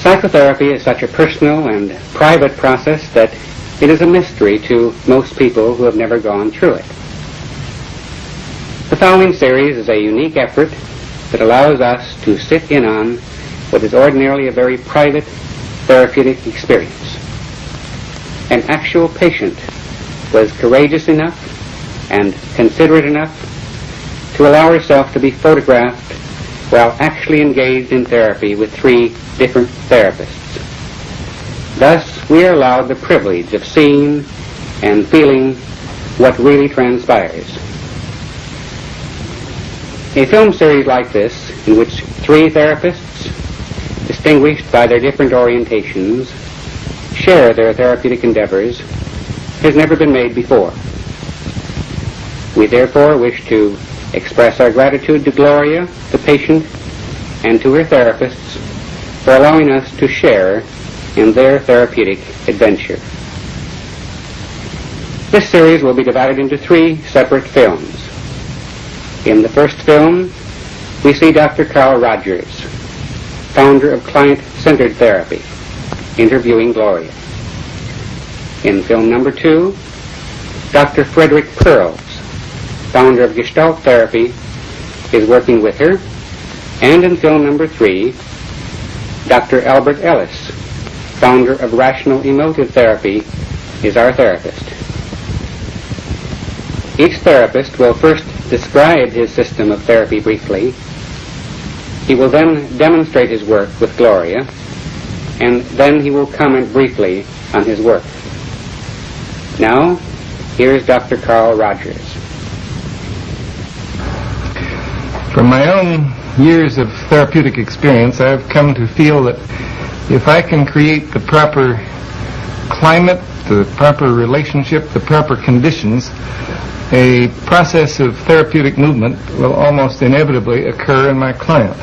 Psychotherapy is such a personal and private process that it is a mystery to most people who have never gone through it. The following series is a unique effort that allows us to sit in on what is ordinarily a very private therapeutic experience. An actual patient was courageous enough and considerate enough to allow herself to be photographed while actually engaged in therapy with 3 different therapists. Thus, we are allowed the privilege of seeing and feeling what really transpires. A film series like this, in which 3 therapists, distinguished by their different orientations, share their therapeutic endeavors, has never been made before. We therefore wish to express our gratitude to Gloria, the patient, and to her therapists for allowing us to share in their therapeutic adventure. This series will be divided into 3 separate films. In the first film, we see Dr. Carl Rogers, founder of client-centered therapy, interviewing Gloria. In film number 2, Dr. Frederick Pearls, founder of Gestalt therapy, is working with her. And in film number 3, Dr. Albert Ellis, founder of Rational Emotive Therapy, is our therapist. Each therapist will first describe his system of therapy briefly. He will then demonstrate his work with Gloria, and then he will comment briefly on his work. Now, here is Dr. Carl Rogers. From my own years of therapeutic experience, I've come to feel that if I can create the proper climate, the proper relationship, the proper conditions, a process of therapeutic movement will almost inevitably occur in my client.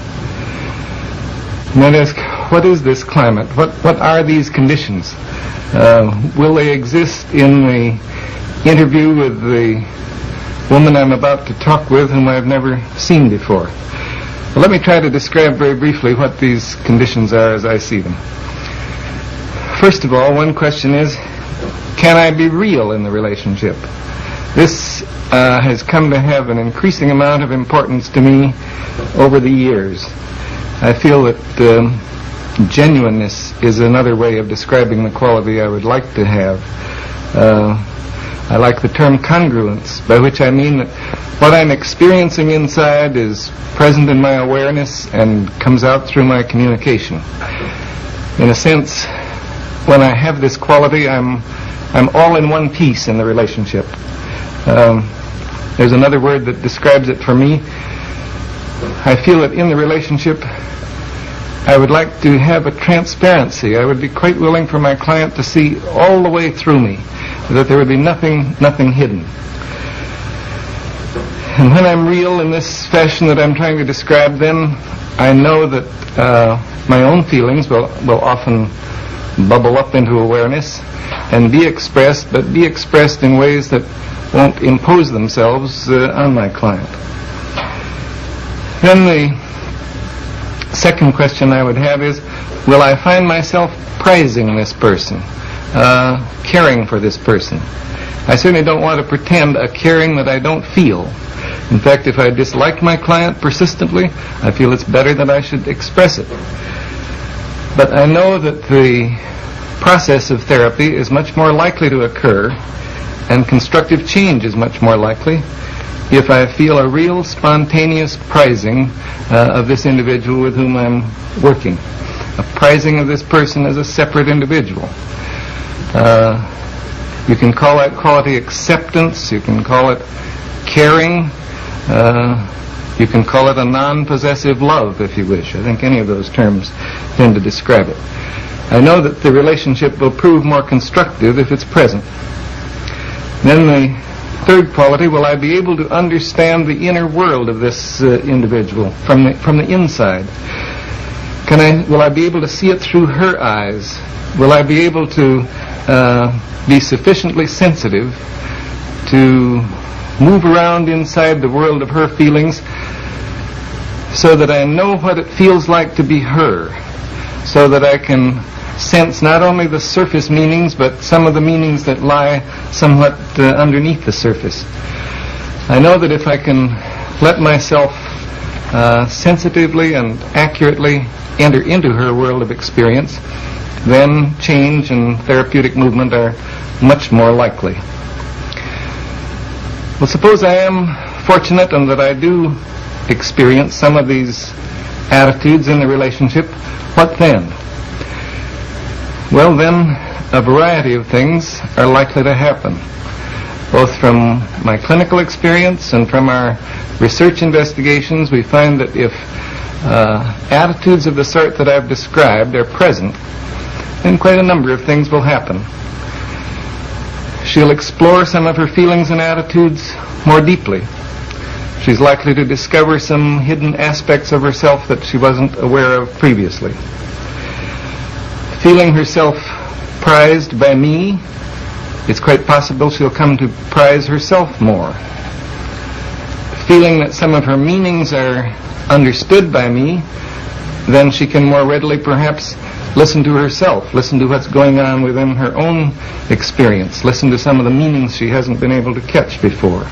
And that is, what is this climate? What are these conditions? Will they exist in the interview with the woman I'm about to talk with, whom I've never seen before? Well, let me try to describe very briefly what these conditions are as I see them. First of all, one question is, can I be real in the relationship? This has come to have an increasing amount of importance to me over the years. I feel that genuineness is another way of describing the quality I would like to have. I like the term congruence, by which I mean that what I'm experiencing inside is present in my awareness and comes out through my communication. In a sense, when I have this quality, I'm all in one piece in the relationship. There's another word that describes it for me. I feel that in the relationship, I would like to have a transparency. I would be quite willing for my client to see all the way through me, that there would be nothing hidden. And when I'm real in this fashion that I'm trying to describe, then I know that my own feelings will often bubble up into awareness and be expressed, but be expressed in ways that won't impose themselves on my client. Then the second question I would have is, will I find myself praising this person? caring for this person. I certainly don't want to pretend a caring that I don't feel. In fact, if I dislike my client persistently, I feel it's better that I should express it. But I know that the process of therapy is much more likely to occur, and constructive change is much more likely, if I feel a real spontaneous prizing of this individual with whom I'm working. A prizing of this person as a separate individual. You can call that quality acceptance, you can call it caring, you can call it a non-possessive love, if you wish. I think any of those terms tend to describe it. I know that the relationship will prove more constructive if it's present. Then the third quality, will I be able to understand the inner world of this individual from the inside? Will I be able to see it through her eyes? Will I be able to be sufficiently sensitive to move around inside the world of her feelings so that I know what it feels like to be her, so that I can sense not only the surface meanings but some of the meanings that lie somewhat underneath the surface. I know that if I can let myself sensitively and accurately enter into her world of experience, then change and therapeutic movement are much more likely. Well, suppose I am fortunate and that I do experience some of these attitudes in the relationship. What then? Well, then a variety of things are likely to happen, both from my clinical experience and from our research investigations. We find that if attitudes of the sort that I've described are present, then quite a number of things will happen. She'll explore some of her feelings and attitudes more deeply. She's likely to discover some hidden aspects of herself that she wasn't aware of previously. Feeling herself prized by me, it's quite possible she'll come to prize herself more. Feeling that some of her meanings are understood by me, then she can more readily perhaps listen to herself, listen to what's going on within her own experience, listen to some of the meanings she hasn't been able to catch before.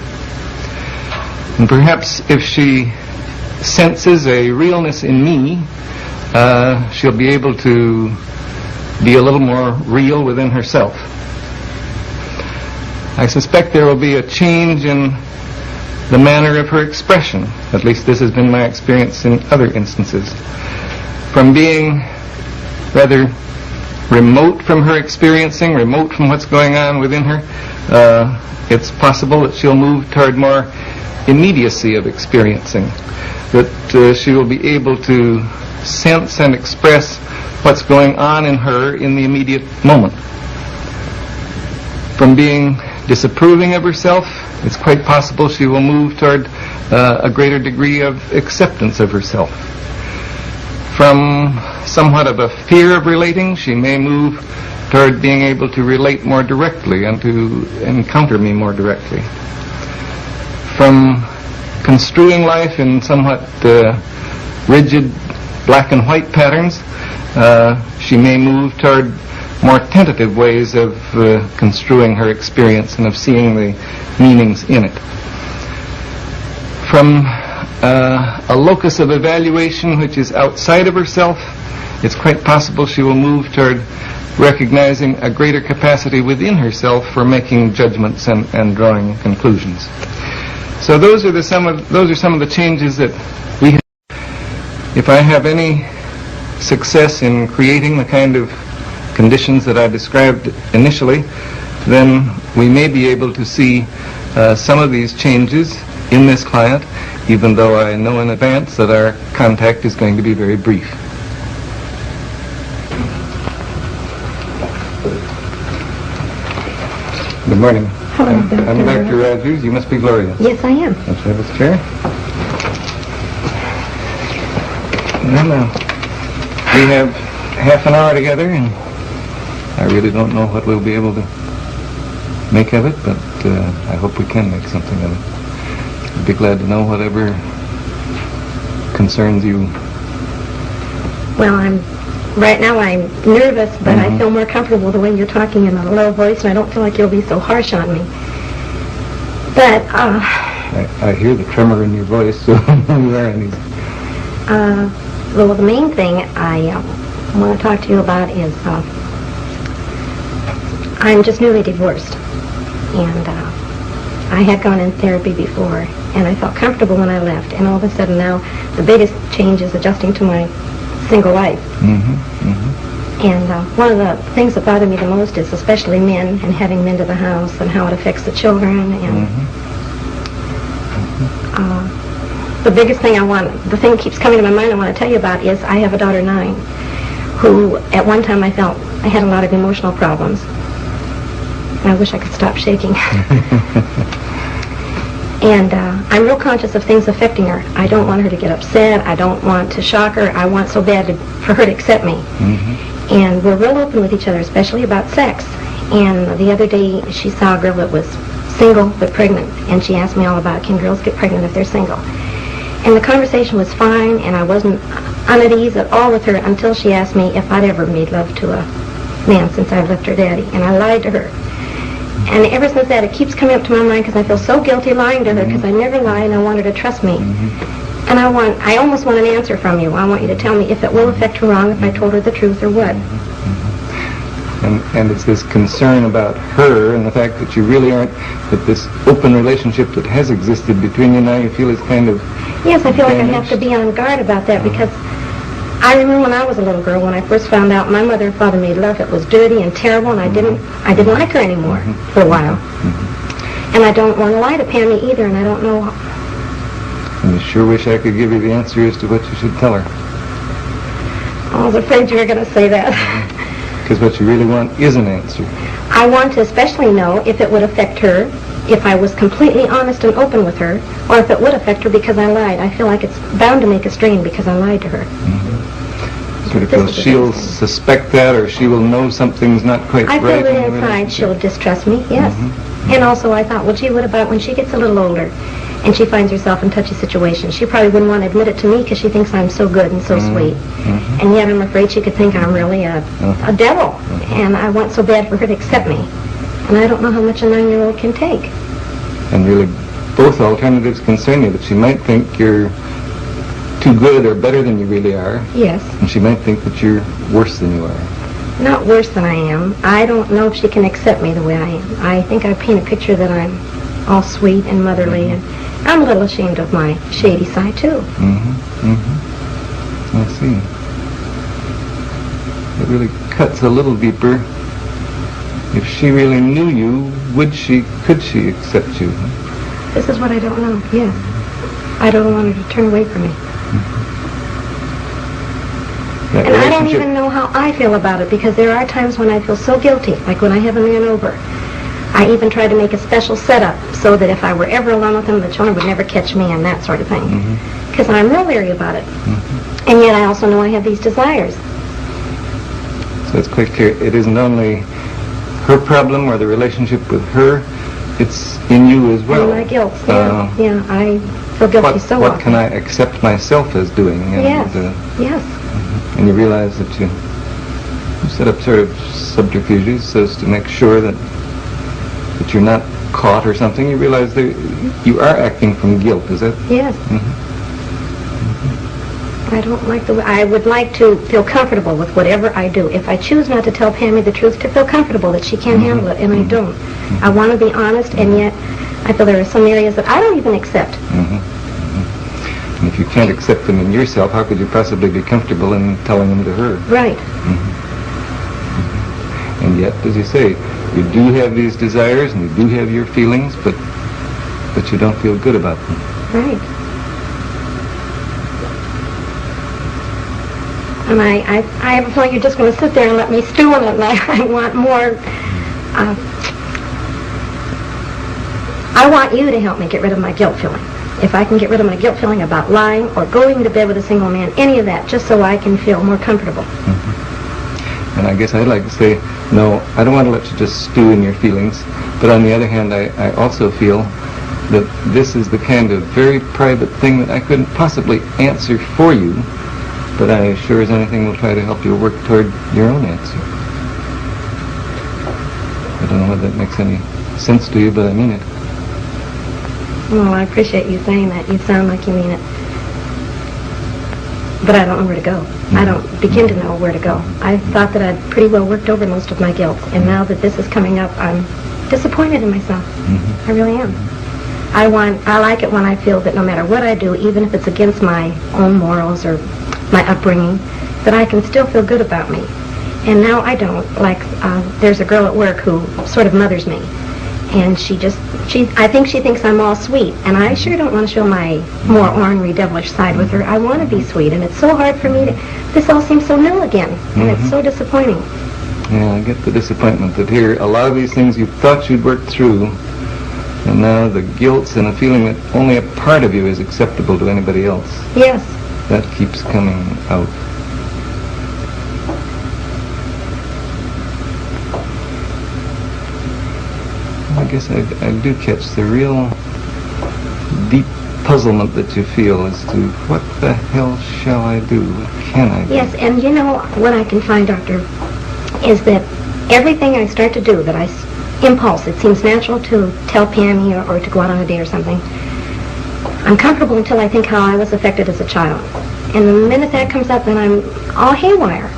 And perhaps if she senses a realness in me, she'll be able to be a little more real within herself. I suspect there will be a change in the manner of her expression. At least this has been my experience in other instances. From being rather remote from her experiencing, remote from what's going on within her, it's possible that she'll move toward more immediacy of experiencing, that she will be able to sense and express what's going on in her in the immediate moment. From being disapproving of herself, it's quite possible she will move toward a greater degree of acceptance of herself. From somewhat of a fear of relating, she may move toward being able to relate more directly and to encounter me more directly. From construing life in somewhat rigid black and white patterns, she may move toward more tentative ways of construing her experience and of seeing the meanings in it. From a locus of evaluation which is outside of herself, it's quite possible she will move toward recognizing a greater capacity within herself for making judgments and drawing conclusions. So those are some of the changes that we have. If I have any success in creating the kind of conditions that I described initially, then we may be able to see some of these changes in this client, even though I know in advance that our contact is going to be very brief. Good morning. Hello, I'm Dr. Rogers. You must be Gloria. Yes, I am. Let's have this chair. Well, we have half an hour together, and I really don't know what we'll be able to make of it, but I hope we can make something of it. I'd be glad to know whatever concerns you. Well, I'm right now I'm nervous, but I feel more comfortable the way you're talking in a low voice, and I don't feel like you'll be so harsh on me. But, I hear the tremor in your voice, so you are uneasy. well, the main thing I want to talk to you about is I'm just newly divorced, and I had gone in therapy before, and I felt comfortable when I left, and all of a sudden now the biggest change is adjusting to my single life. And one of the things that bother me the most is especially men, and having men to the house, and how it affects the children, and the biggest thing the thing that keeps coming to my mind I want to tell you about is I have a daughter, 9, who at one time I felt I had a lot of emotional problems. And I wish I could stop shaking. And I'm real conscious of things affecting her. I don't want her to get upset. I don't want to shock her. I want so bad for her to accept me. And we're real open with each other, especially about sex. And the other day she saw a girl that was single but pregnant, and she asked me all about, can girls get pregnant if they're single? And the conversation was fine, and I wasn't at ease at all with her until she asked me if I'd ever made love to a man since I left her daddy. And I lied to her. And ever since that, it keeps coming up to my mind because I feel so guilty lying to her because I never lie, and I want her to trust me. And I almost want an answer from you. I want you to tell me if it will affect her wrong if I told her the truth or what. And it's this concern about her and the fact that you really aren't, that this open relationship that has existed between you now you feel is kind of Yes, I feel like I have to be on guard about that because I remember when I was a little girl, when I first found out my mother and father made love, it was dirty and terrible, and I didn't like her anymore for a while. And I don't want to lie to Pammy either, and I don't know. And I sure wish I could give you the answer as to what you should tell her. I was afraid you were going to say that. Because what you really want is an answer. I want to especially know if it would affect her, if I was completely honest and open with her, or if it would affect her because I lied. I feel like it's bound to make a strain because I lied to her. So because she'll suspect that, or she will know something's not quite right. I feel that inside she'll distrust me, yes. And also I thought, well, gee, what about when she gets a little older and she finds herself in touchy situations? She probably wouldn't want to admit it to me because she thinks I'm so good and so sweet. And yet I'm afraid she could think I'm really a devil. And I want so bad for her to accept me. And I don't know how much a 9-year-old can take. And really, both alternatives concern you, that she might think you're too good or better than you really are. Yes. And she might think that you're worse than you are. Not worse than I am. I don't know if she can accept me the way I am. I think I paint a picture that I'm all sweet and motherly, and I'm a little ashamed of my shady side, too. I see. It really cuts a little deeper. If she really knew you, could she accept you? This is what I don't know, yes. I don't want her to turn away from me. And I don't even know how I feel about it, because there are times when I feel so guilty, like when I have a man over. I even try to make a special setup so that if I were ever alone with him, the children would never catch me and that sort of thing. Because I'm real leery about it. And yet I also know I have these desires. So it's quite clear, it isn't only her problem or the relationship with her, it's in you as well. And my guilt, yeah, I feel guilty so often. What can I accept myself as doing? And, yes. And you realize that you set up sort of subterfuges so as to make sure that you're not caught or something. You realize that you are acting from guilt, is that? Yes. I don't like the way, I would like to feel comfortable with whatever I do. If I choose not to tell Pammy the truth, to feel comfortable that she can't handle it, and I don't. I want to be honest, and yet I feel there are some areas that I don't even accept. And if you can't accept them in yourself, how could you possibly be comfortable in telling them to her? Right. And yet, as you say, you do have these desires and you do have your feelings, but you don't feel good about them. Right. And I have a feeling you're just going to sit there and let me stew on it, and I want more. I want you to help me get rid of my guilt feeling. If I can get rid of my guilt feeling about lying or going to bed with a single man, any of that, just so I can feel more comfortable. And I guess I'd like to say, no, I don't want to let you just stew in your feelings, but on the other hand, I also feel that this is the kind of very private thing that I couldn't possibly answer for you, But I sure as anything will try to help you work toward your own answer. I don't know whether that makes any sense to you, but I mean it. Well, I appreciate you saying that. You sound like you mean it. But I don't know where to go. I don't begin to know where to go. I thought that I'd pretty well worked over most of my guilt, and now that this is coming up, I'm disappointed in myself. I really am. I like it when I feel that no matter what I do, even if it's against my own morals or my upbringing, that I can still feel good about me. And now I don't. Like, there's a girl at work who sort of mothers me. And I think she thinks I'm all sweet. And I sure don't want to show my more ornery, devilish side with her. I want to be sweet. And it's so hard for me to, this all seems so new again. And it's so disappointing. Yeah, I get the disappointment that here, a lot of these things you thought you'd worked through, and now the guilt and the feeling that only a part of you is acceptable to anybody else. Yes. That keeps coming out. I guess I do catch the real deep puzzlement that you feel as to what the hell shall I do? What can I do? Yes, and you know what I can find, Doctor, is that everything I start to do, that impulse, it seems natural to tell Pammy or to go out on a date or something. I'm comfortable until I think how I was affected as a child. And the minute that comes up, then I'm all haywire.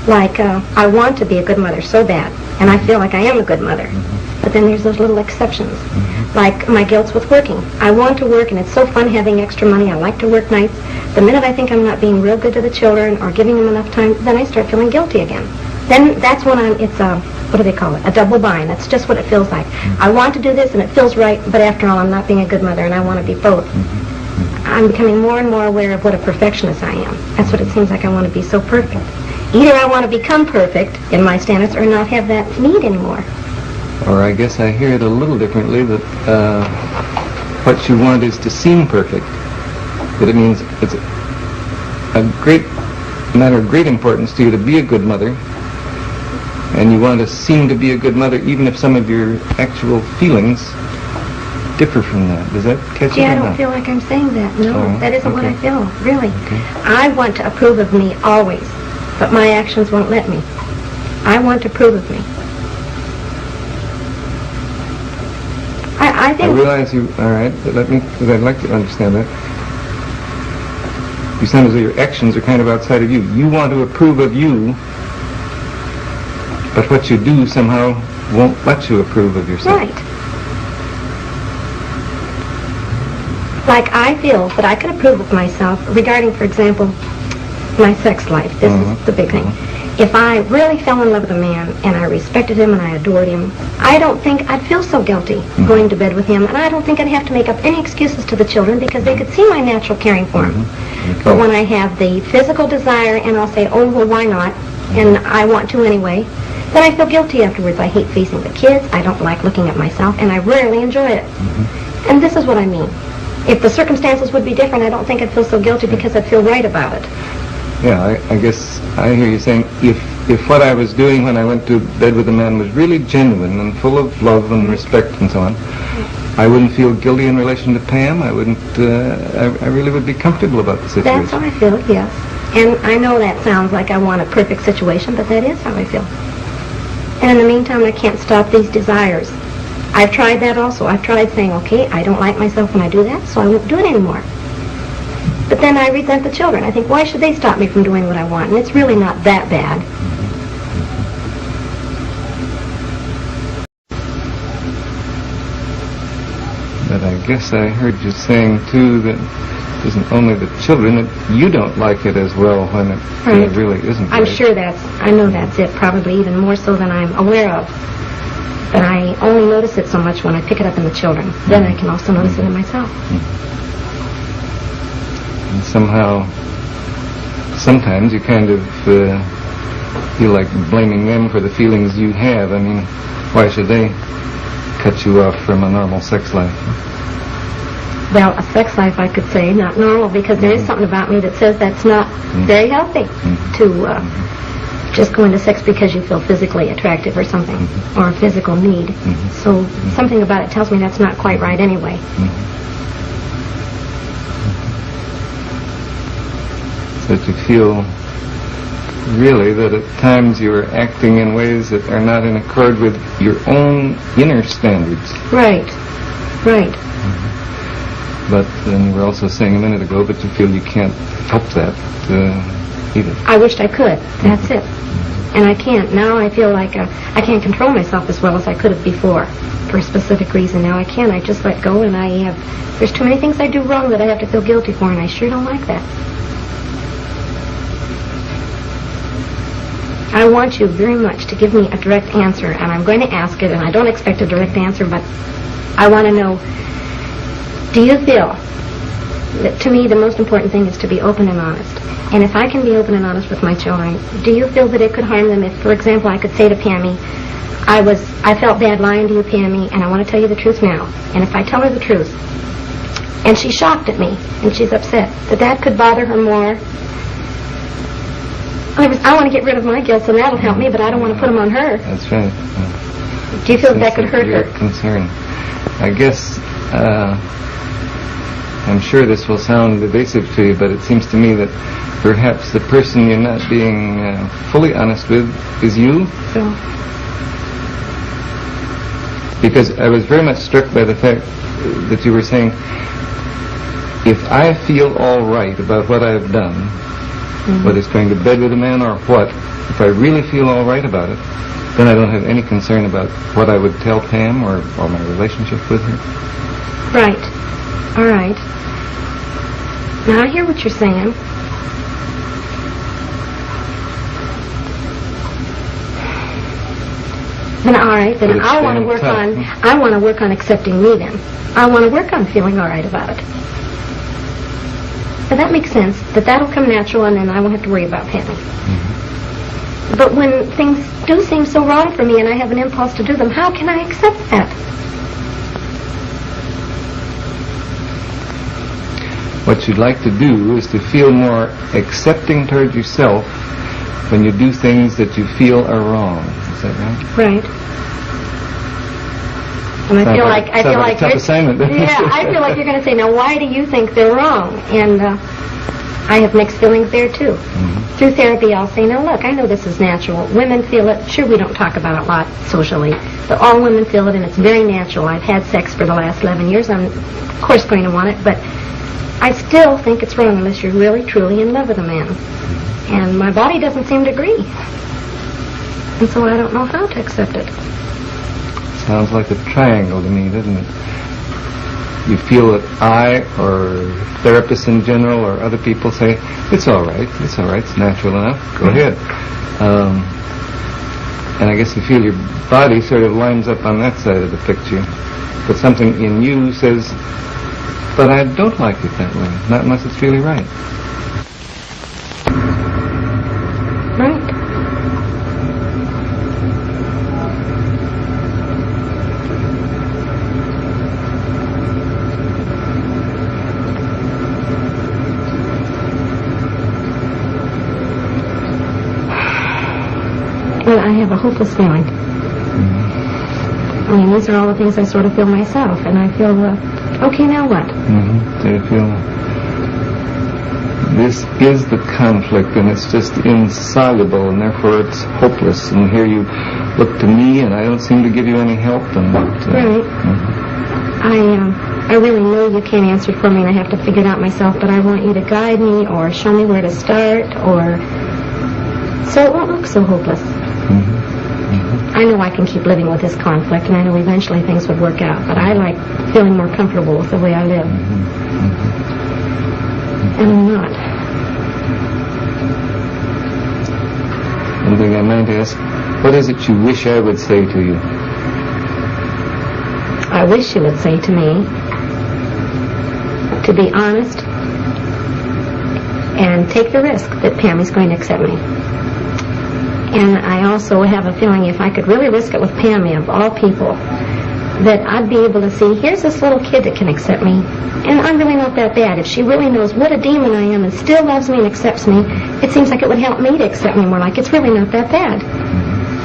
Like, I want to be a good mother so bad, and I feel like I am a good mother. But then there's those little exceptions, like my guilt's with working. I want to work, and it's so fun having extra money. I like to work nights. The minute I think I'm not being real good to the children or giving them enough time, then I start feeling guilty again. Then that's when it's a, what do they call it? A double bind. That's just what it feels like. I want to do this, and it feels right, but after all, I'm not being a good mother, and I want to be both. I'm becoming more and more aware of what a perfectionist I am. That's what it seems like. I want to be so perfect. Either I want to become perfect in my standards or not have that need anymore. Or I guess I hear it a little differently, that what you want is to seem perfect. That it means it's a great matter of great importance to you to be a good mother, and you want to seem to be a good mother even if some of your actual feelings differ from that. Does that catch you? Yeah, I don't feel like I'm saying that. No, that isn't what I feel, really. Okay. I want to approve of me always, but my actions won't let me. I want to approve of me. I think... I realize you... All right, but because I'd like to understand that. You sound as though your actions are kind of outside of you. You want to approve of you, but what you do somehow won't let you approve of yourself. Right. Like, I feel that I can approve of myself regarding, for example, my sex life. This is the big thing. If I really fell in love with a man and I respected him and I adored him, I don't think I'd feel so guilty going to bed with him, and I don't think I'd have to make up any excuses to the children because they could see my natural caring for him. But when I have the physical desire and I'll say, oh, well, why not, and I want to anyway, then I feel guilty afterwards. I hate facing the kids, I don't like looking at myself, and I rarely enjoy it. And this is what I mean. If the circumstances would be different, I don't think I'd feel so guilty because I'd feel right about it. Yeah, I guess I hear you saying if what I was doing when I went to bed with a man was really genuine and full of love and respect and so on, I wouldn't feel guilty in relation to Pam. I wouldn't, I really would be comfortable about the situation. That's how I feel, yes. And I know that sounds like I want a perfect situation, but that is how I feel. And in the meantime, I can't stop these desires. I've tried that also. I've tried saying, okay, I don't like myself when I do that, so I won't do it anymore. But then I resent the children. I think, why should they stop me from doing what I want? And it's really not that bad. But I guess I heard you saying, too, that it isn't only the children, that you don't like it as well when it really isn't I'm right. sure I know that's it, probably even more so than I'm aware of. But I only notice it so much when I pick it up in the children. Then I can also notice it in myself. And somehow, sometimes you kind of feel like blaming them for the feelings you have. I mean, why should they cut you off from a normal sex life? Well, a sex life, I could say, not normal, because there is something about me that says that's not very healthy to just go into sex because you feel physically attractive or something, or a physical need. So something about it tells me that's not quite right anyway. so that you feel really that at times you're acting in ways that are not in accord with your own inner standards. Right. But then you were also saying a minute ago, but you feel you can't help that either. I wished I could. That's it. And I can't. Now I feel like I can't control myself as well as I could have before for a specific reason. Now I can't. I just let go, and there's too many things I do wrong that I have to feel guilty for, and I sure don't like that. I want you very much to give me a direct answer, and I'm going to ask it, and I don't expect a direct answer, but I want to know, do you feel that, to me, the most important thing is to be open and honest? And if I can be open and honest with my children, do you feel that it could harm them if, for example, I could say to Pammy, I felt bad lying to you, Pammy, and I want to tell you the truth now. And if I tell her the truth, and she's shocked at me, and she's upset, that could bother her more. I want to get rid of my guilt, so that'll help me, but I don't want to put them on her. That's right. Do you feel that could hurt her? Concern. I guess, I'm sure this will sound evasive to you, but it seems to me that perhaps the person you're not being fully honest with is you. So. Because I was very much struck by the fact that you were saying, if I feel all right about what I've done, whether it's going to bed with a man or what, if I really feel all right about it, then I don't have any concern about what I would tell Pam or my relationship with her. Right. All right. Now I hear what you're saying. Then all right, then I want to work on accepting me then. I want to work on feeling all right about it. So that makes sense, that'll come natural, and then I won't have to worry about Pammy. But when things do seem so wrong for me and I have an impulse to do them, how can I accept that? What you'd like to do is to feel more accepting toward yourself when you do things that you feel are wrong. Is that right? Right. And I feel like a tough assignment. Yeah, I feel like you're going to say, now why do you think they're wrong? And I have mixed feelings there too. Through therapy, I'll say, now look, I know this is natural. Women feel it. Sure, we don't talk about it a lot socially, but all women feel it, and it's very natural. I've had sex for the last 11 years. I'm, of course, going to want it, but I still think it's wrong unless you're really, truly in love with a man. And my body doesn't seem to agree. And so I don't know how to accept it. Sounds like a triangle to me, doesn't it? You feel that I, or therapists in general, or other people say, it's all right, it's natural enough, go ahead. And I guess you feel your body sort of lines up on that side of the picture. But something in you says, but I don't like it that way, not unless it's really right. Right. Well, I have a hopeless feeling. I mean, these are all the things I sort of feel myself, and I feel, okay, now what? So you feel this is the conflict, and it's just insoluble, and therefore it's hopeless. And here you look to me, and I don't seem to give you any help. And right. I really know you can't answer for me, and I have to figure it out myself. But I want you to guide me, or show me where to start, or so it won't look so hopeless. I know I can keep living with this conflict, and I know eventually things would work out, but I like feeling more comfortable with the way I live. And I'm not. One thing I meant to ask, what is it you wish I would say to you? I wish you would say to me to be honest and take the risk that Pammy's going to accept me. And I also have a feeling if I could really risk it with Pammy, of all people, that I'd be able to see, here's this little kid that can accept me, and I'm really not that bad. If she really knows what a demon I am and still loves me and accepts me, it seems like it would help me to accept me more, like it's really not that bad.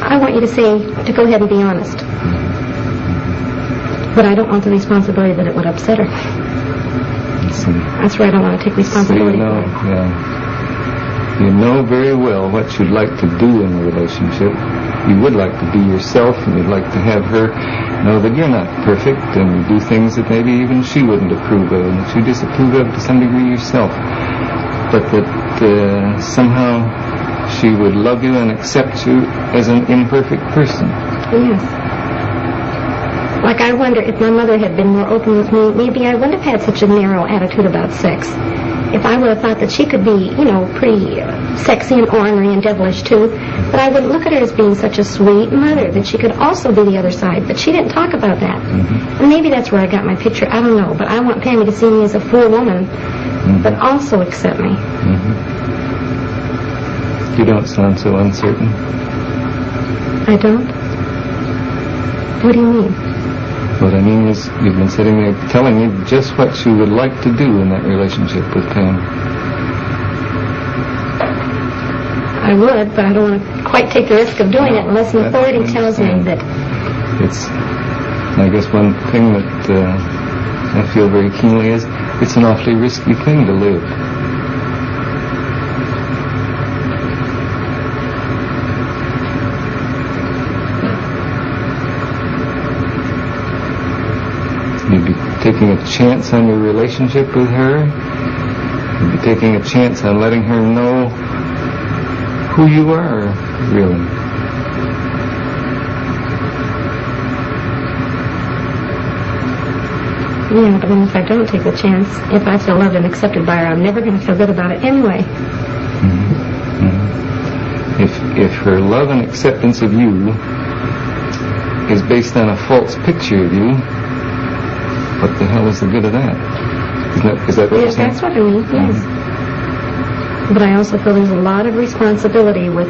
I want you to say, to go ahead and be honest. But I don't want the responsibility that it would upset her. That's where I don't want to take responsibility for it. Yeah. You know very well what you'd like to do in the relationship. You would like to be yourself, and you'd like to have her know that you're not perfect, and you do things that maybe even she wouldn't approve of, and that you disapprove of to some degree yourself. But that somehow she would love you and accept you as an imperfect person. Yes. Like, I wonder if my mother had been more open with me, maybe I wouldn't have had such a narrow attitude about sex. If I would have thought that she could be, pretty sexy and ornery and devilish too, but I wouldn't look at her as being such a sweet mother, that she could also be the other side. But she didn't talk about that. Mm-hmm. And maybe that's where I got my picture. I don't know. But I want Pammy to see me as a full woman, mm-hmm. but also accept me. Mm-hmm. You don't sound so uncertain. I don't? What do you mean? What I mean is, you've been sitting there telling me just what you would like to do in that relationship with Pam. I would, but I don't want to quite take the risk of doing it unless an authority tells me that... It's, I guess one thing that I feel very keenly is, it's an awfully risky thing to live. You'd be taking a chance on your relationship with her. You'd be taking a chance on letting her know who you are, really. Yeah, but then if I don't take the chance, if I feel loved and accepted by her, I'm never going to feel good about it anyway. Mm-hmm. Mm-hmm. If her love and acceptance of you is based on a false picture of you, what the hell is the good of that? Is that what you're saying? Yes, that's what I mean, yes. Mm-hmm. But I also feel there's a lot of responsibility with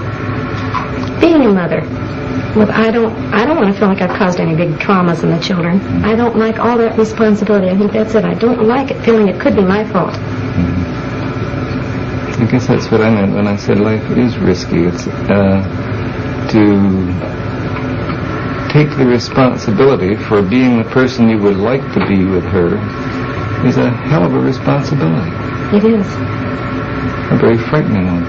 being a mother. I don't want to feel like I've caused any big traumas in the children. Mm-hmm. I don't like all that responsibility. I think that's it. I don't like it, feeling it could be my fault. Mm-hmm. I guess that's what I meant when I said life is risky. It's to take the responsibility for being the person you would like to be with her is a hell of a responsibility. It is. A very frightening one.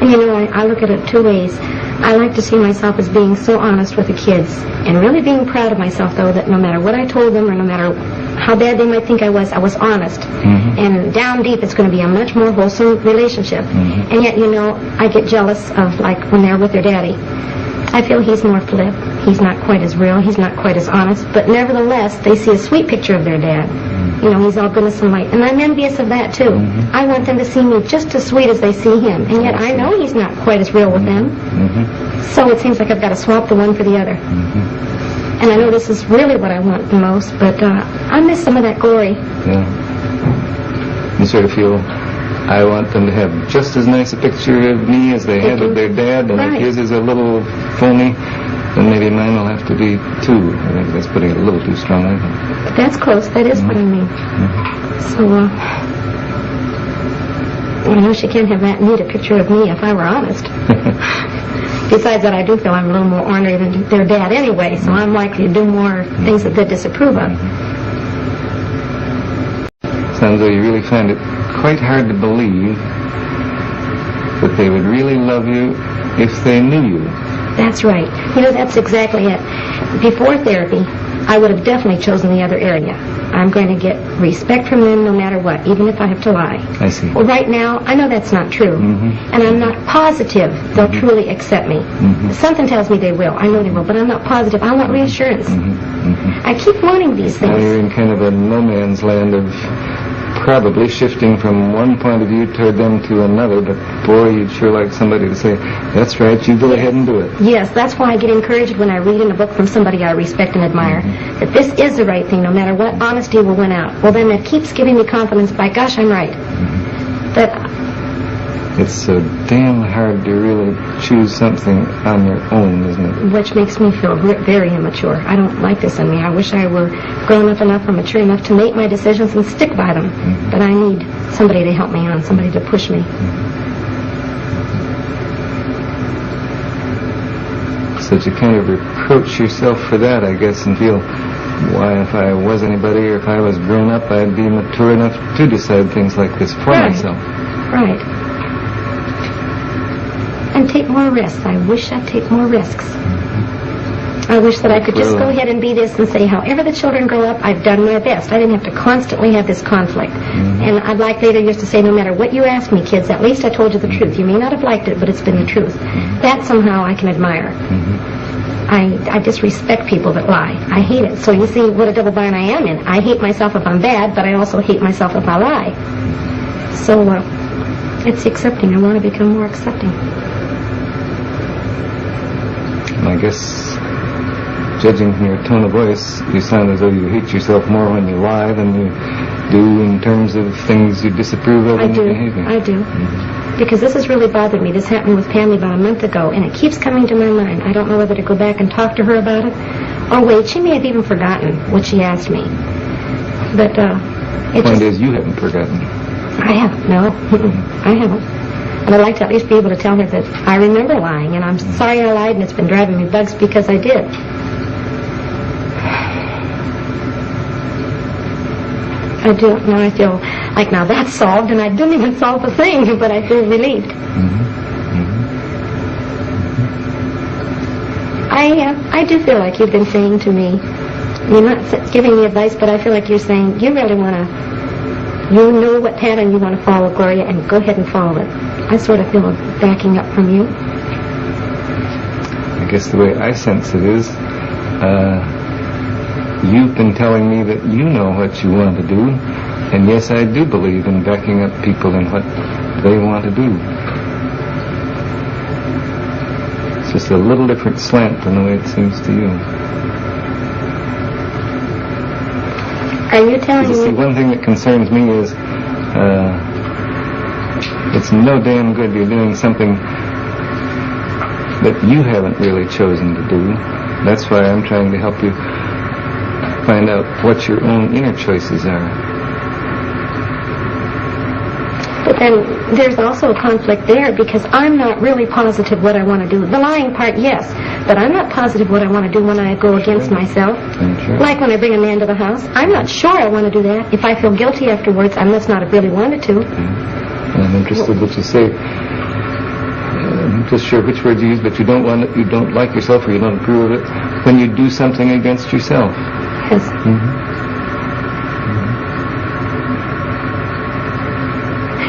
And I look at it two ways. I like to see myself as being so honest with the kids, and really being proud of myself, though, that no matter what I told them or no matter how bad they might think I was honest. Mm-hmm. And down deep, it's going to be a much more wholesome relationship. Mm-hmm. And yet, I get jealous of, like, when they're with their daddy. I feel he's more flip. He's not quite as real. He's not quite as honest. But nevertheless, they see a sweet picture of their dad. Mm-hmm. He's all goodness and light. And I'm envious of that, too. Mm-hmm. I want them to see me just as sweet as they see him. And yet I know he's not quite as real with them. Mm-hmm. So it seems like I've got to swap the one for the other. Mm-hmm. And I know this is really what I want the most, but I miss some of that glory. Yeah. You sort of feel... I want them to have just as nice a picture of me as they had of their dad, and right. If his is a little phony, then maybe mine will have to be too. I think that's putting it a little too strongly. But that's close. That is what I mean. Mm-hmm. So, I know she can't have that neat a picture of me if I were honest. Besides that, I do feel I'm a little more ornery than their dad anyway, so I'm likely to do more things that they disapprove of. Sounds though you really find it quite hard to believe that they would really love you if they knew you. That's right. That's exactly it. Before therapy, I would have definitely chosen the other area. I'm going to get respect from them no matter what, even if I have to lie. I see. Well, right now, I know that's not true. Mm-hmm. And I'm not positive they'll truly accept me. Mm-hmm. Something tells me they will. I know they will, but I'm not positive. I want reassurance. Mm-hmm. Mm-hmm. I keep wanting these things. Now you're in kind of a no man's land of probably shifting from one point of view toward them to another, but boy, you'd sure like somebody to say, that's right, you go ahead and do it. Yes, that's why I get encouraged when I read in a book from somebody I respect and admire, that this is the right thing, no matter what, honesty will win out. Well, then that keeps giving me confidence, by gosh, I'm right. That it's so damn hard to really choose something on your own, isn't it? Which makes me feel very immature. I don't like this in me. I wish I were grown up enough or mature enough to make my decisions and stick by them. Mm-hmm. But I need somebody to help me on, somebody to push me. Mm-hmm. So you kind of reproach yourself for that, I guess, and feel, why, if I was anybody or if I was grown up, I'd be mature enough to decide things like this for myself. Right. and take more risks. I wish I'd take more risks. I wish that I could just go ahead and be this and say, however the children grow up, I've done my best. I didn't have to constantly have this conflict. And I'd like later years to say, no matter what you ask me, kids, at least I told you the truth. You may not have liked it, but it's been the truth. That somehow I can admire. I disrespect people that lie. I hate it. So you see what a double bind I am in. I hate myself if I'm bad, but I also hate myself if I lie. So it's accepting. I want to become more accepting. I guess, judging from your tone of voice, you sound as though you hate yourself more when you lie than you do in terms of things you disapprove of in your behavior. I do. Because this has really bothered me. This happened with Pammy about a month ago, and it keeps coming to my mind. I don't know whether to go back and talk to her about it. Oh, wait, she may have even forgotten what she asked me. But, the point is, you haven't forgotten. I haven't, no. I haven't. And I'd like to at least be able to tell her that I remember lying, and I'm sorry I lied, and it's been driving me bugs because I did. I do. Now I feel like now that's solved, and I didn't even solve the thing, but I feel relieved. I do feel like you've been saying to me, you're not giving me advice, but I feel like you're saying you really want to, you know what pattern you want to follow, Gloria, and go ahead and follow it. I sort of feel a backing up from you. I guess the way I sense it is, you've been telling me that you know what you want to do, and yes, I do believe in backing up people in what they want to do. It's just a little different slant than the way it seems to you. Are you telling me? See, one thing that concerns me is it's no damn good you're doing something that you haven't really chosen to do. That's why I'm trying to help you find out what your own inner choices are. But then there's also a conflict there because I'm not really positive what I want to do. The lying part, yes, but I'm not positive what I want to do when I go against myself. Sure. Like when I bring a man to the house, I'm not sure I want to do that. If I feel guilty afterwards, I must not have really wanted to. I'm interested what you say. I'm just sure which words you use, but you don't want it, you don't like yourself or you don't approve of it when you do something against yourself. Yes.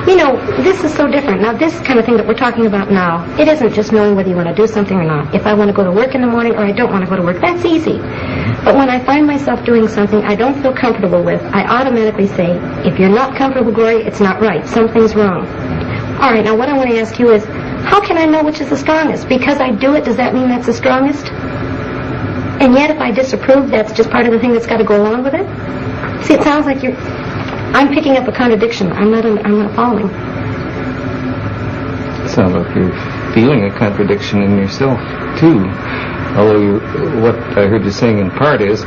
You know, this is so different. Now, this kind of thing that we're talking about now, it isn't just knowing whether you want to do something or not. If I want to go to work in the morning or I don't want to go to work, that's easy. But when I find myself doing something I don't feel comfortable with, I automatically say, if you're not comfortable, Gloria, it's not right. Something's wrong. All right, now what I want to ask you is, how can I know which is the strongest? Because I do it, does that mean that's the strongest? And yet if I disapprove, that's just part of the thing that's got to go along with it? See, it sounds like I'm picking up a contradiction. I'm not following. It sounds like you're feeling a contradiction in yourself, too. Although what I heard you saying in part is,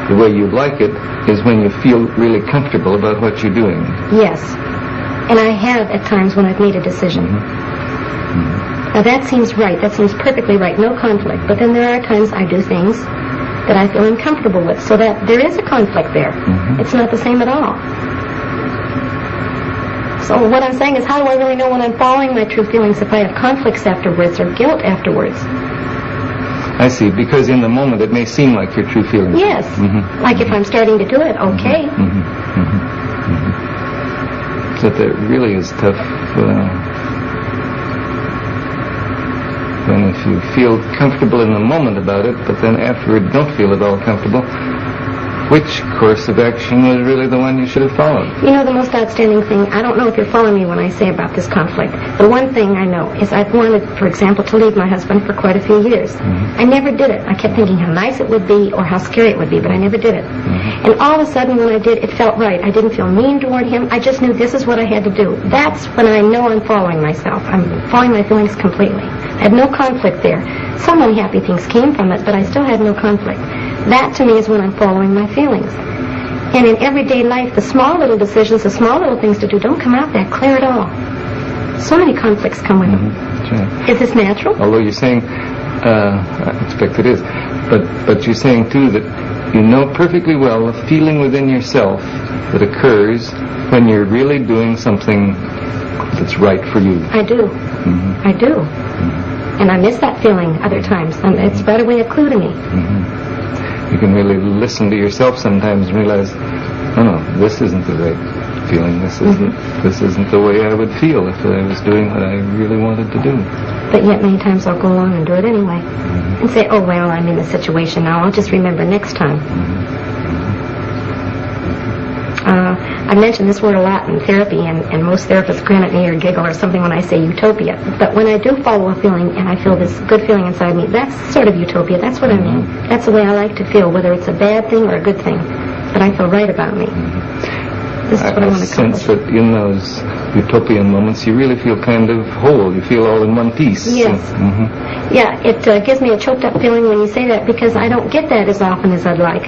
the way you like it is when you feel really comfortable about what you're doing. Yes. And I have at times when I've made a decision. Now that seems right. That seems perfectly right. No conflict. But then there are times I do things that I feel uncomfortable with, so that there is a conflict there. It's not the same at all. So what I'm saying is, how do I really know when I'm following my true feelings if I have conflicts afterwards or guilt afterwards? I see, because in the moment it may seem like your true feelings. Yes. Like if I'm starting to do it, okay. But that really is tough. When if you feel comfortable in the moment about it, but then afterward don't feel at all comfortable, which course of action was really the one you should have followed? You know, the most outstanding thing, I don't know if you're following me when I say about this conflict. The one thing I know is I've wanted, for example, to leave my husband for quite a few years. I never did it. I kept thinking how nice it would be or how scary it would be, but I never did it. And all of a sudden when I did, it felt right. I didn't feel mean toward him. I just knew this is what I had to do. That's when I know I'm following myself. I'm following my feelings completely. I had no conflict there. Some unhappy things came from it, but I still had no conflict. That to me is when I'm following my feelings. And in everyday life, the small little decisions, the small little things to do don't come out that clear at all. So many conflicts come with them. That's right. Is this natural? Although you're saying, I expect it is, but you're saying too that you know perfectly well the feeling within yourself that occurs when you're really doing something that's right for you. I do. I do. And I miss that feeling other times. And it's right away a clue to me. You can really listen to yourself sometimes and realize, oh no, this isn't the right feeling. This isn't the way I would feel if I was doing what I really wanted to do. But yet many times I'll go along and do it anyway. And say, oh well, I'm in the situation now. I'll just remember next time. I mention this word a lot in therapy, and most therapists grin at me or giggle or something when I say utopia. But when I do follow a feeling and I feel this good feeling inside me, that's sort of utopia. That's what I mean. That's the way I like to feel, whether it's a bad thing or a good thing. But I feel right about me. This is what I want to accomplish. sense that in those utopian moments you really feel kind of whole. You feel all in one piece. Yes. Yeah, it gives me a choked up feeling when you say that, because I don't get that as often as I'd like.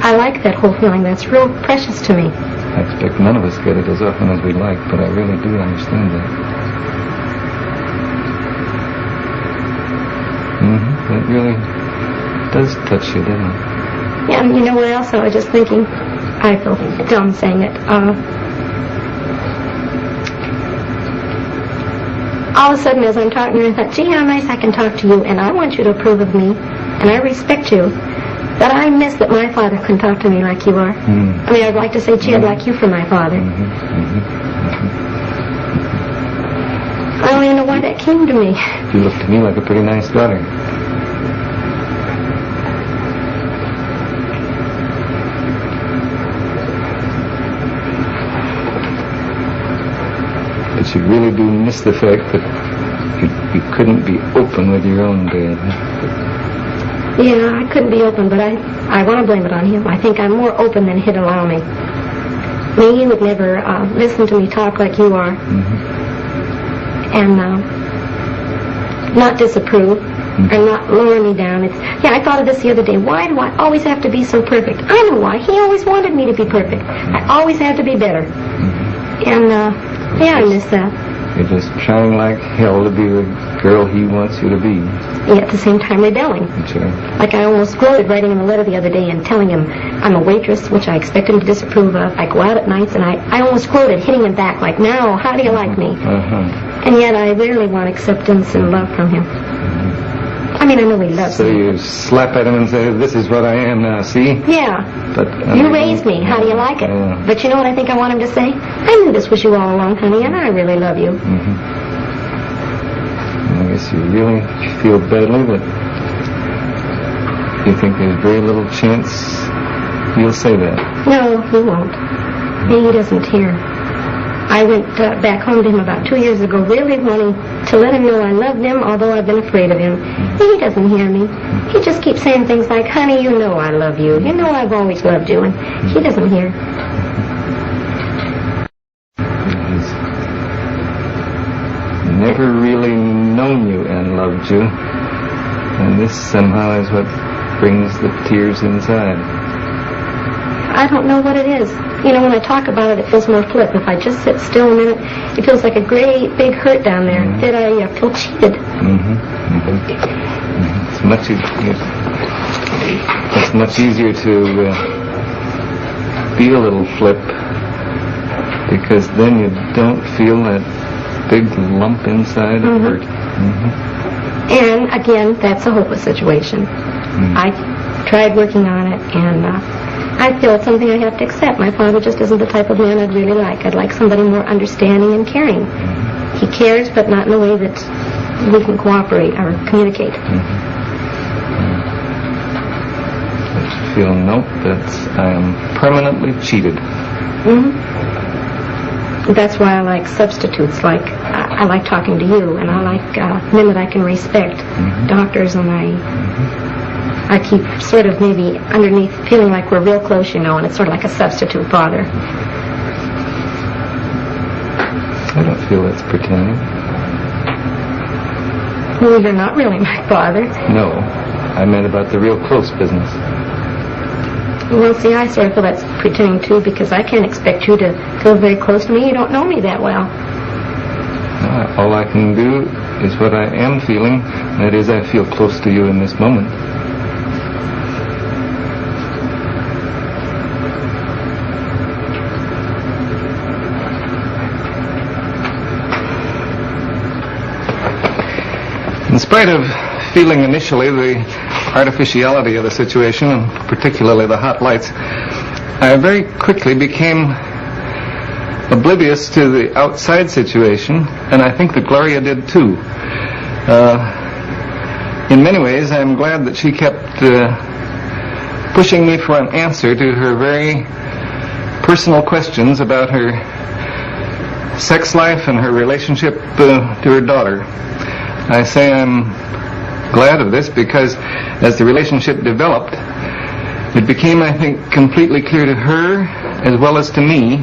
I like that whole feeling. That's real precious to me. I expect none of us get it as often as we'd like, but I really do understand that. It really does touch you, doesn't it? Yeah, and you know what else? I was just thinking, I feel dumb saying it. All of a sudden, as I'm talking to her, I thought, gee, how nice I can talk to you, and I want you to approve of me, and I respect you. But I miss that my father can talk to me like you are. I mean, I'd like to say, gee, I'd like you for my father. I don't even know why that came to me. You look to me like a pretty nice daughter. But you really do miss the fact that you couldn't be open with your own dad. Yeah, I couldn't be open, but I want to blame it on him. I think I'm more open than he'd allow me. He would never listen to me talk like you are. And not disapprove or not lower me down. I thought of this the other day. Why do I always have to be so perfect? I know why. He always wanted me to be perfect. I always had to be better. And, I miss that. You're just trying like hell to be the girl he wants you to be. Yeah, at the same time rebelling. Sure. Like I almost gloated writing him a letter the other day and telling him I'm a waitress, which I expect him to disapprove of. I go out at nights, and I almost gloated, hitting him back like, now, how do you like me? And yet I rarely want acceptance and love from him. I mean, I know he loves me. So you slap at him and say, this is what I am now, see? Yeah. But you raised me. How do you like it? But you know what I think I want him to say? I knew this was you all along, honey, and I really love you. I guess you really feel badly that you think there's very little chance you'll say that. No, he won't. He doesn't hear. I went back home to him about 2 years ago, really wanting to let him know I loved him, although I've been afraid of him. He doesn't hear me. He just keeps saying things like, honey, you know I love you. You know I've always loved you. And he doesn't hear. He's never really known you and loved you. And this somehow is what brings the tears inside. I don't know what it is. You know, when I talk about it, it feels more flip. If I just sit still a minute, it feels like a great big hurt down there that I feel cheated. It's much easier to be a little flip, because then you don't feel that big lump inside of hurt. And again, that's a hopeless situation. I tried working on it, and I feel it's something I have to accept. My father just isn't the type of man I'd really like. I'd like somebody more understanding and caring. He cares, but not in a way that we can cooperate or communicate. I feel, nope, I am permanently cheated. That's why I like substitutes. Like I like talking to you, and I like men that I can respect. Doctors, and I keep sort of maybe underneath feeling like we're real close, you know, and it's sort of like a substitute father. I don't feel that's pretending. Well, you're not really my father. No, I meant about the real close business. Well, see, I sort of feel that's pretending too, because I can't expect you to feel very close to me. You don't know me that well. All I can do is what I am feeling. That is, I feel close to you in this moment. spite of feeling initially the artificiality of the situation, and particularly the hot lights, I very quickly became oblivious to the outside situation, and I think that Gloria did too. In many ways, I'm glad that she kept pushing me for an answer to her very personal questions about her sex life and her relationship to her daughter. I say I'm glad of this because as the relationship developed, it became, I think, completely clear to her as well as to me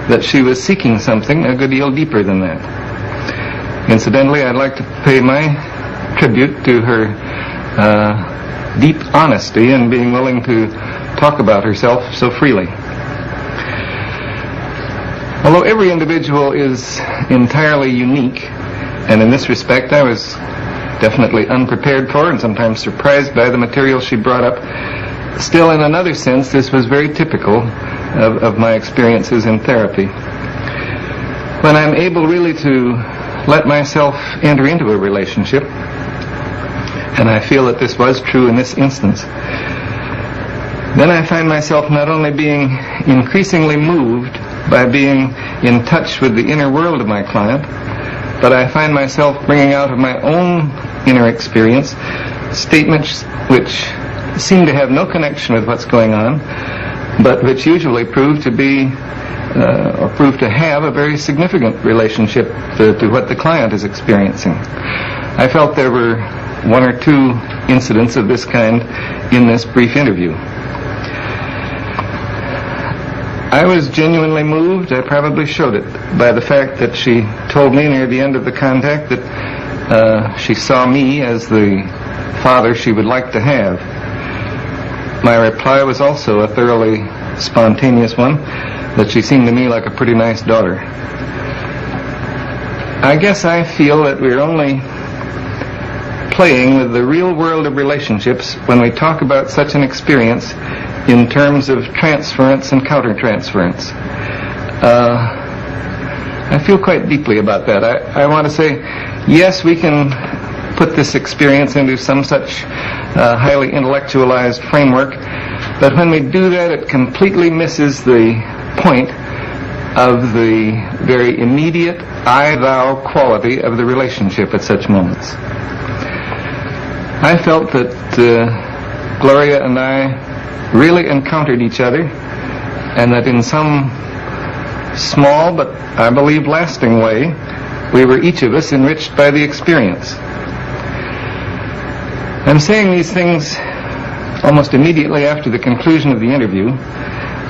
that she was seeking something a good deal deeper than that. Incidentally, I'd like to pay my tribute to her deep honesty in being willing to talk about herself so freely. Although every individual is entirely unique, and in this respect I was definitely unprepared for and sometimes surprised by the material she brought up, still in another sense this was very typical of my experiences in therapy. When I'm able really to let myself enter into a relationship, and I feel that this was true in this instance, then I find myself not only being increasingly moved by being in touch with the inner world of my client, but I find myself bringing out of my own inner experience statements which seem to have no connection with what's going on, but which usually prove to be or prove to have a very significant relationship to what the client is experiencing. I felt there were one or two incidents of this kind in this brief interview. I was genuinely moved, I probably showed it, by the fact that she told me near the end of the contact that she saw me as the father she would like to have. My reply was also a thoroughly spontaneous one, that she seemed to me like a pretty nice daughter. I guess I feel that we're only playing with the real world of relationships when we talk about such an experience in terms of transference and countertransference. I feel quite deeply about that. I want to say, yes, we can put this experience into some such highly intellectualized framework, but when we do that, it completely misses the point of the very immediate I-thou quality of the relationship at such moments. I felt that Gloria and I really encountered each other, and that in some small but I believe lasting way, we were each of us enriched by the experience. I'm saying these things almost immediately after the conclusion of the interview,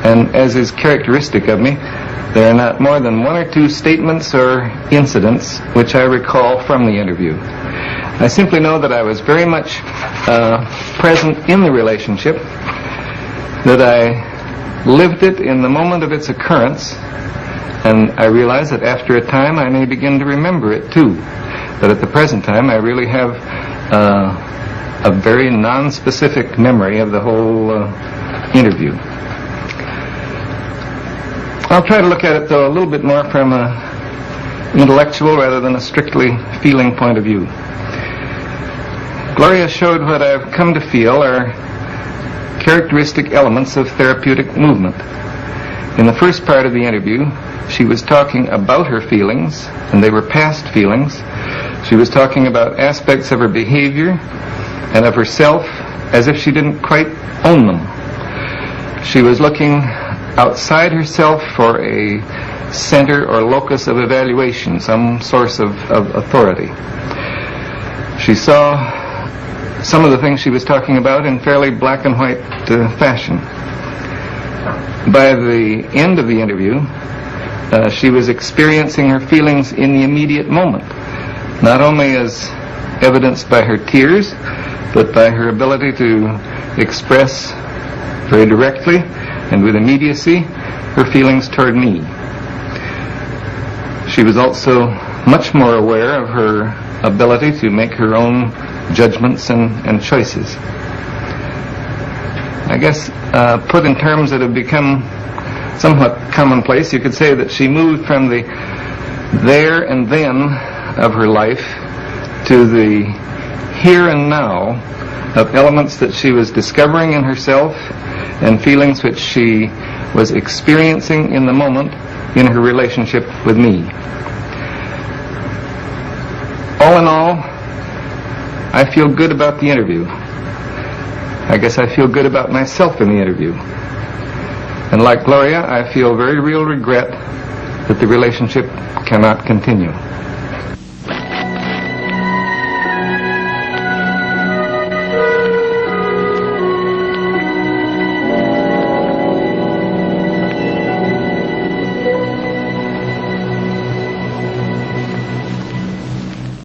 and as is characteristic of me, there are not more than one or two statements or incidents which I recall from the interview. I simply know that I was very much present in the relationship, that I lived it in the moment of its occurrence, and I realize that after a time I may begin to remember it too. But at the present time I really have a very non-specific memory of the whole interview. I'll try to look at it though a little bit more from an intellectual rather than a strictly feeling point of view. Gloria showed what I've come to feel are characteristic elements of therapeutic movement. In the first part of the interview, she was talking about her feelings, and they were past feelings. She was talking about aspects of her behavior and of herself as if she didn't quite own them. She was looking outside herself for a center or locus of evaluation, some source of authority. She saw some of the things she was talking about in fairly black and white fashion. By the end of the interview, she was experiencing her feelings in the immediate moment, not only as evidenced by her tears, but by her ability to express very directly and with immediacy her feelings toward me. She was also much more aware of her ability to make her own judgments and choices. I guess put in terms that have become somewhat commonplace, you could say that she moved from the there and then of her life to the here and now of elements that she was discovering in herself and feelings which she was experiencing in the moment in her relationship with me. All in all, I feel good about the interview. I guess I feel good about myself in the interview. And like Gloria, I feel very real regret that the relationship cannot continue.